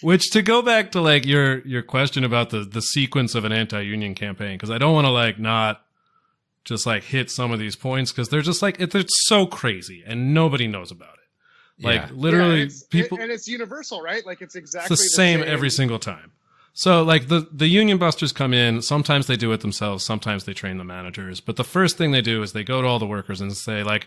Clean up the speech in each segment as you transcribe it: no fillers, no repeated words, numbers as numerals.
Which, to go back to like your question about the sequence of an anti-union campaign, because I don't want to like not just like hit some of these points because they're just like they're so crazy and nobody knows about it. Like literally, people, and it's universal, right? Like it's exactly the same every single time. So like the union busters come in. Sometimes they do it themselves. Sometimes they train the managers. But the first thing they do is they go to all the workers and say like,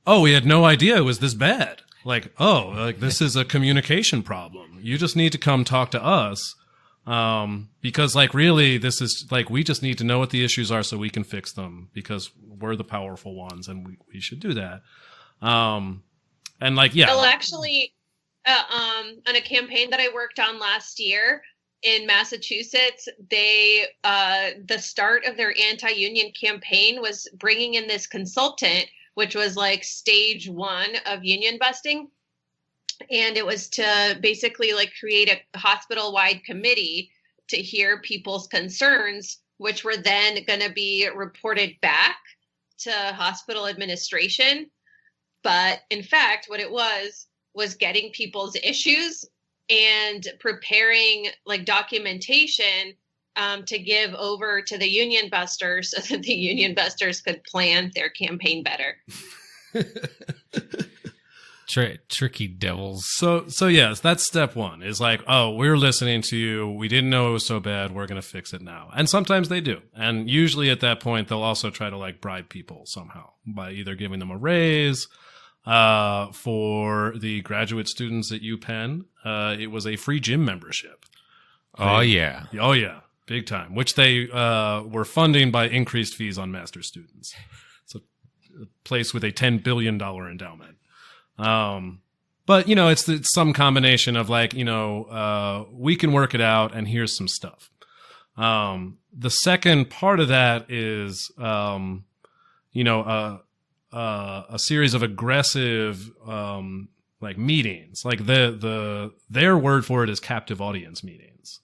"Oh, we had no idea it was this bad." Like, "Oh, like this is a communication problem. You just need to come talk to us." Because like really this is like, we just need to know what the issues are so we can fix them because we're the powerful ones and we should do that. And like, yeah. Well, actually, on a campaign that I worked on last year in Massachusetts, they, the start of their anti-union campaign was bringing in this consultant, which was like stage 1 of union busting. And it was to basically like create a hospital-wide committee to hear people's concerns, which were then going to be reported back to hospital administration. But in fact, what it was getting people's issues and preparing like documentation to give over to the union busters so that the union busters could plan their campaign better. Tricky devils. So yes, that's step 1 is like, oh, we're listening to you. We didn't know it was so bad. We're going to fix it now. And sometimes they do. And usually at that point, they'll also try to like bribe people somehow by either giving them a raise. For the graduate students at UPenn, it was a free gym membership. Oh yeah. Big time, which they were funding by increased fees on master students. It's a place with a $10 billion endowment. But you know, it's some combination of like, you know, we can work it out and here's some stuff. The second part of that is, you know, a series of aggressive, like meetings, like their word for it is captive audience meetings.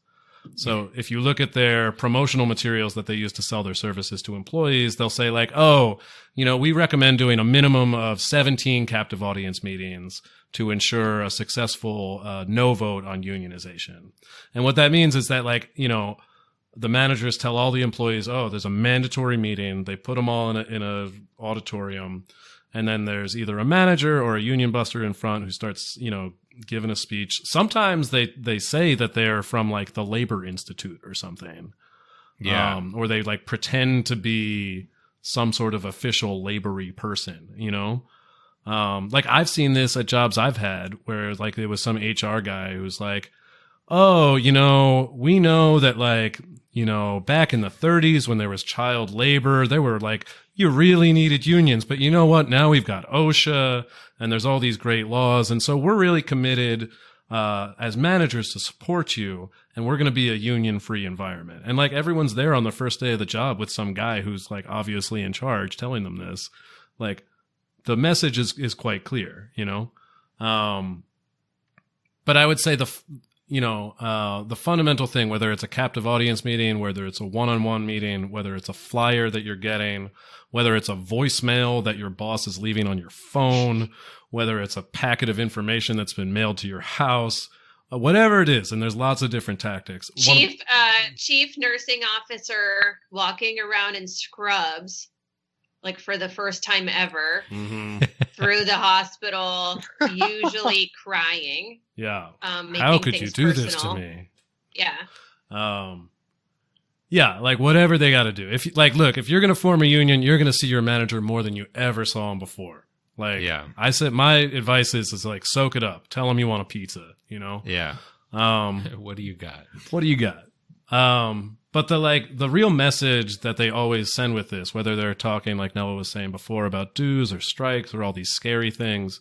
So if you look at their promotional materials that they use to sell their services to employees, they'll say like, oh, you know, we recommend doing a minimum of 17 captive audience meetings to ensure a successful no vote on unionization. And what that means is that like, you know, the managers tell all the employees, oh, there's a mandatory meeting. They put them all in a auditorium. And then there's either a manager or a union buster in front who starts, you know, giving a speech. Sometimes they say that they're from like the Labor Institute or something. Yeah. Or they like pretend to be some sort of official labor-y person, you know? Like I've seen this at jobs I've had where like there was some HR guy who's like, oh, you know, we know that like, you know, back in the 30s when there was child labor, they were like, you really needed unions. But you know what? Now we've got OSHA and there's all these great laws. And so we're really committed as managers to support you. And we're going to be a union free environment. And like everyone's there on the first day of the job with some guy who's like obviously in charge telling them this. Like the message is quite clear, you know? But I would say the fundamental thing, whether it's a captive audience meeting, whether it's a one-on-one meeting, whether it's a flyer that you're getting, whether it's a voicemail that your boss is leaving on your phone, whether it's a packet of information that's been mailed to your house, whatever it is. And there's lots of different tactics. Chief nursing officer walking around in scrubs, like for the first time ever, through the hospital, usually crying. Yeah. How could you do this to me? Yeah. Yeah, like whatever they got to do. If like, look, if you're going to form a union, you're going to see your manager more than you ever saw him before. Like, yeah. I said, my advice is like, soak it up. Tell them you want a pizza, you know? Yeah. What do you got? What do you got? But the real message that they always send with this, whether they're talking like Nela was saying before about dues or strikes or all these scary things,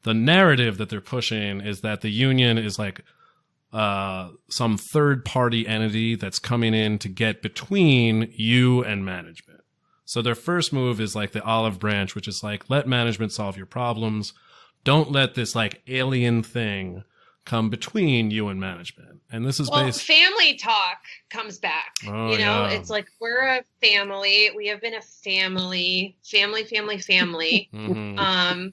the narrative that they're pushing is that the union is like some third party entity that's coming in to get between you and management. So their first move is like the olive branch, which is like, let management solve your problems. Don't let this like alien thing come between you and management. And this is family talk comes back. Oh, you know, yeah. It's like, we're a family. We have been a family. Mm-hmm.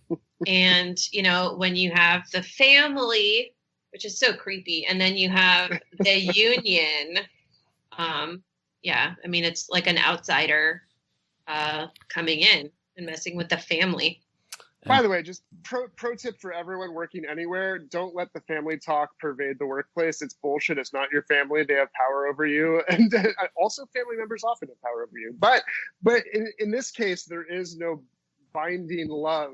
And, you know, when you have the family, which is so creepy. And then you have the union. Yeah, I mean, it's like an outsider coming in and messing with the family. By the way, just pro tip for everyone working anywhere: don't let the family talk pervade the workplace. It's bullshit. It's not your family. They have power over you, and also family members often have power over you. But in this case, there is no binding love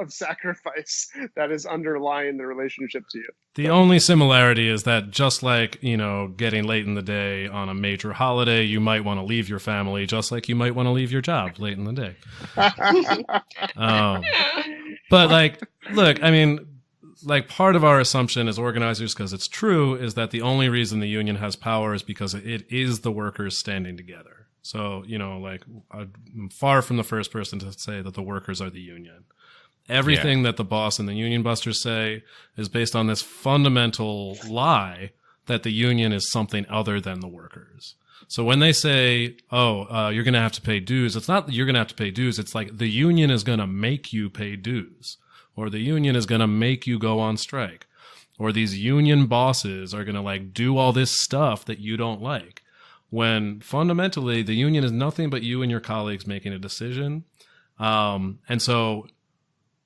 of sacrifice that is underlying the relationship to you. The only similarity is that just like, getting late in the day on a major holiday, you might want to leave your family, just like you might want to leave your job late in the day. But look, I mean, part of our assumption as organizers, because it's true, is that the only reason the union has power is because it is the workers standing together. So, I'm far from the first person to say that the workers are the union. Everything that the boss and the union busters say is based on this fundamental lie that the union is something other than the workers. So when they say, you're going to have to pay dues, it's not that you're going to have to pay dues. It's like the union is going to make you pay dues, or the union is going to make you go on strike, or these union bosses are going to do all this stuff that you don't like. When fundamentally the union is nothing but you and your colleagues making a decision. And so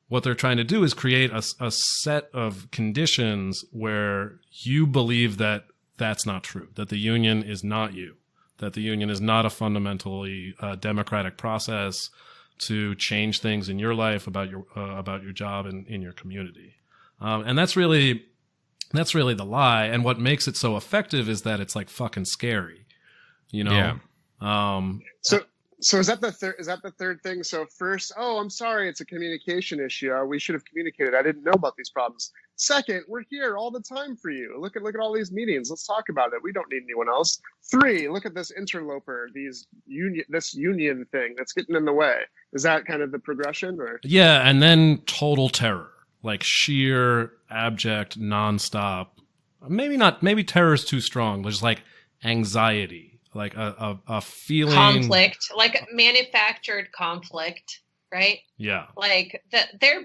what they're trying to do is create a set of conditions where you believe that that's not true, that the union is not you, that the union is not a fundamentally democratic process to change things in your life, about your job and in your community. And that's really the lie. And what makes it so effective is that it's fucking scary. Yeah. So is that the third thing? So first, I'm sorry, it's a communication issue. We should have communicated. I didn't know about these problems. Second, we're here all the time for you. Look at all these meetings. Let's talk about it. We don't need anyone else. 3, look at this interloper, this union thing that's getting in the way. Is that kind of the progression, or? Yeah, and then total terror, sheer, abject, nonstop. Maybe terror is too strong. There's anxiety. A feeling, conflict, manufactured conflict, right? Yeah. Their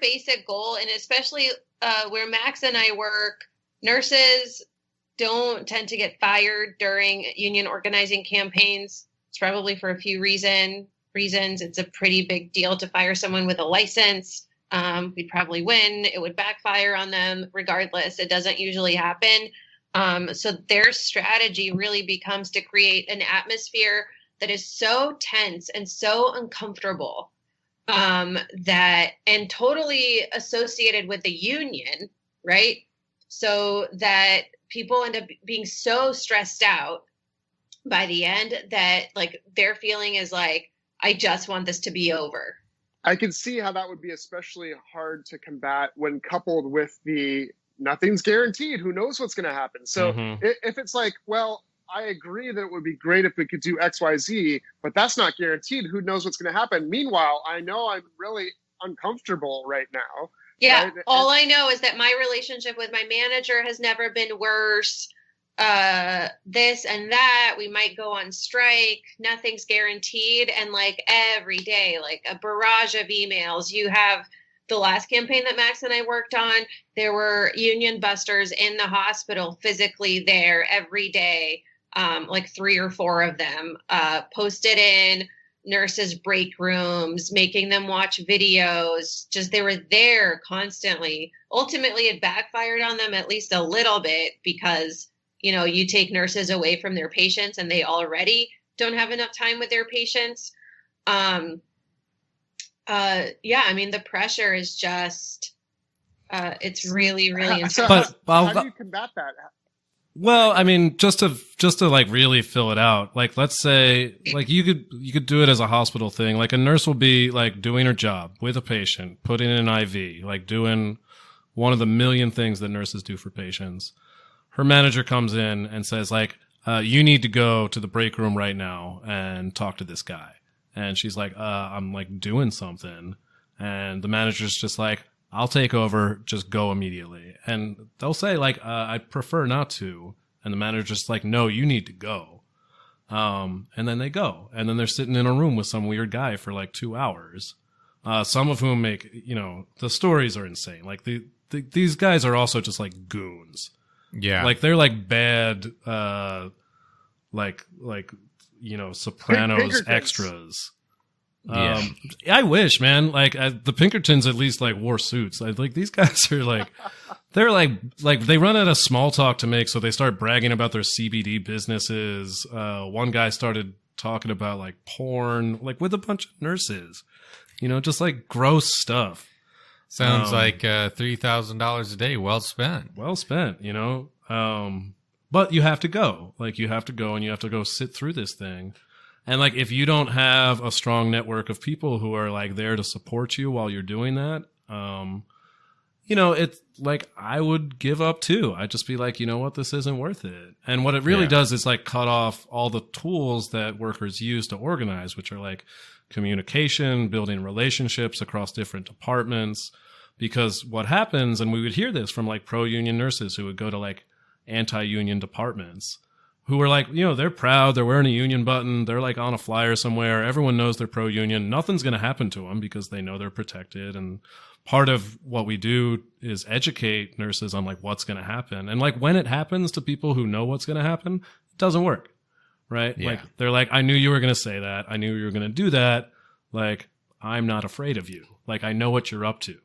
basic goal, and especially where Max and I work, nurses don't tend to get fired during union organizing campaigns. It's probably for a few reasons. It's a pretty big deal to fire someone with a license. We'd probably win. It would backfire on them regardless. It doesn't usually happen. So their strategy really becomes to create an atmosphere that is so tense and so uncomfortable, and totally associated with the union, right? So that people end up being so stressed out by the end that their feeling is I just want this to be over. I can see how that would be especially hard to combat when coupled with the nothing's guaranteed. Who knows what's going to happen? So if it's I agree that it would be great if we could do X, Y, Z, but that's not guaranteed. Who knows what's going to happen? Meanwhile, I know I'm really uncomfortable right now. Yeah. Right? All I know is that my relationship with my manager has never been worse. This and that, we might go on strike. Nothing's guaranteed. And every day, a barrage of emails. You have the last campaign that Max and I worked on, there were union busters in the hospital physically there every day, 3 or 4 of them, posted in nurses' break rooms, making them watch videos. Just they were there constantly. Ultimately, it backfired on them at least a little bit because, you take nurses away from their patients and they already don't have enough time with their patients. The pressure is just, it's really, really intense. But how do you combat that? Well, I mean, just to really fill it out, let's say, you could do it as a hospital thing. A nurse will be doing her job with a patient, putting in an IV, doing one of the million things that nurses do for patients. Her manager comes in and says you need to go to the break room right now and talk to this guy. And she's I'm doing something. And the manager's just I'll take over, just go immediately. And they'll say I prefer not to. And the manager's just no, you need to go. And then they go. And then they're sitting in a room with some weird guy for 2 hours. Some of whom make, the stories are insane. these guys are also just like goons. Yeah. Like they're like bad, like Sopranos Pinkertons. extras. Yeah. I wish, man. Like the Pinkertons at least like wore suits. Like these guys are like, they're like they run out of small talk to make, so they start bragging about their CBD businesses. One guy started talking about like porn, like with a bunch of nurses, just like gross stuff. Sounds like $3,000 a day, well spent. Well spent, but you have to go. Like you have to go and you have to go sit through this thing. And like, if you don't have a strong network of people who are like there to support you while you're doing that, it's like, I would give up too. I'd just be like, you know what, this isn't worth it. And what it really does is like cut off all the tools that workers use to organize, which are like communication, building relationships across different departments. Because what happens, and we would hear this from like pro-union nurses who would go to like anti-union departments, who are like, they're proud, they're wearing a union button, they're like on a flyer somewhere, everyone knows they're pro-union, nothing's going to happen to them because they know they're protected. And part of what we do is educate nurses on like what's going to happen. And like when it happens to people who know what's going to happen, it doesn't work, right? Yeah. Like they're like, I knew you were going to say that, I knew you were going to do that, like I'm not afraid of you, like I know what you're up to,